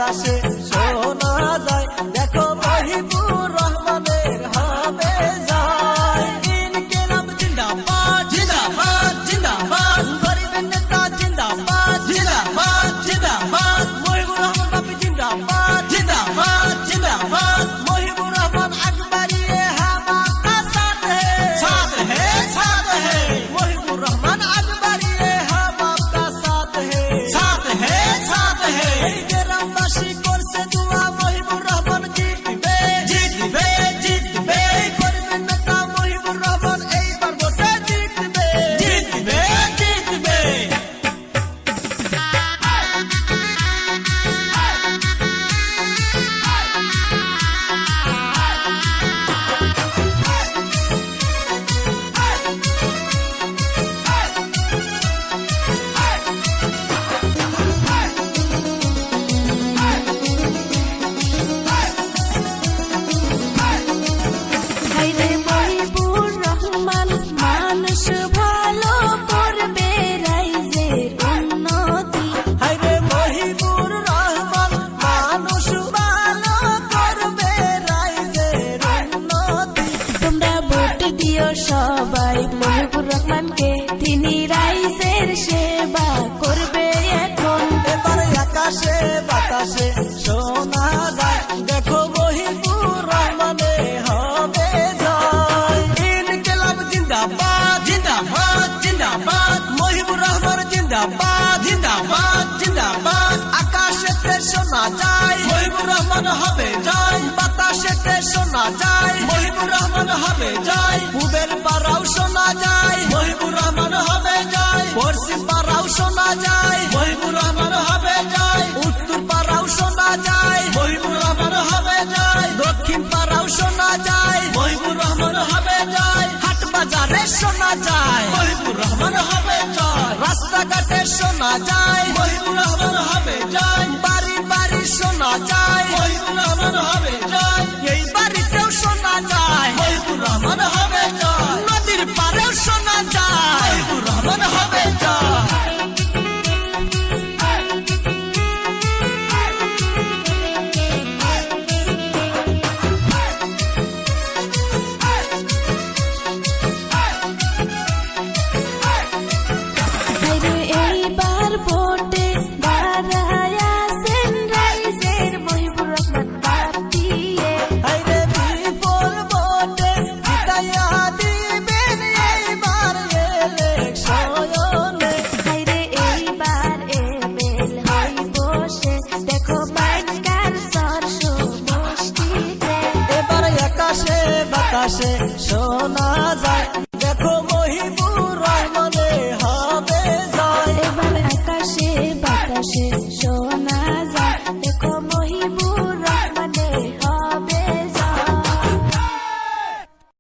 বাতাসে শোনা যায়, দেখো মহিবুর রহমানের হবে যায়। ইনকিলাব জিন্দাবাদ জিন্দাবাদ জিন্দাবাদ, গরিবের নেতা জিন্দাবাদ জিন্দাবাদ জিন্দাবাদ, মহিবুর রহমান বাপি জিন্দাবাদ জিন্দাবাদ জিন্দাবাদ, মহিবুর রহমান আকবরি हम आपका साथ है साथ है, মহিবুর রহমান আকবরি हम आपका साथ है साथ है। এই গ্রামবাসী করছে দোয়া মহিবুর রহমান জিতবে জিতবে জিতবে, গরিবের নেতা মহিবুর রহমান এইবার ভোটে জিতবে জিতবে জিতবে। হায়রে মহিবুর রহমান মানুষ ভালো করবে রাইজের উন্নতি, হায়রে মহিবুর রহমান মানুষ ভালো করবে রাইজের উন্নতি। তোমরা ভোট দিও সবাই মহিবুর রহমানকে, তিনি রাইজের সেবা করবে এখন। এবারে আকাশে বাতাসে শোনা যায়, দেখো মহিবুর রহমানে হবে জয়। ইনকিলাব জিন্দাবাদ জিন্দাবাদ জিন্দাবাদ, মহিবুর রহমান জিন্দাবাদ জিন্দাবাদ জিন্দাবাদ, আকাশেতে শোনা যায় মহিবুর রহমান হবে জয়, বাতাসেতে শোনা যায় মহিবুর রহমান হবে জয়, পূবের পাড়াও শোনা যায় মহিবুর রহমান হবে জয়, পশ্চিম পাড়াও শোনা যায় মহিবুর রহমান হবে জয়, উত্তর পাড়াও শোনা যায় মহিবুর রহমান হবে জয়, দক্ষিণ পাড়াও শোনা যায় মহিবুর রহমান হবে জয়, হাট বাজারে শোনা যায় মহিবুর রহমান হবে জয়, রাস্তাঘাটে শোনা যায় মহিবুর রহমান হবে জয়, বাড়ি বাড়ি শোনা যায় মহিবুর রহমান হবে জয়, এই বাড়িতেও শোনা যায় মহিবুর রহমান হবে জয়, নদীর পাড়েও শোনা যায় মহিবুর রহমান হবে জয়। হায়রে এইবার ভোটে দাঁড়ায় আছেন রাইজের মহিবুর রহমান বাপিয়ে, হায়রে বিপুল ভোটে জিতাইয়া দিবেন এইবার ইলেকশনে। হায়রে এইবার এমেল হই বসে, দেখো বাইকার সর সমষ্টিতে। এবার আকাশে বাতাসে শোনা যায়,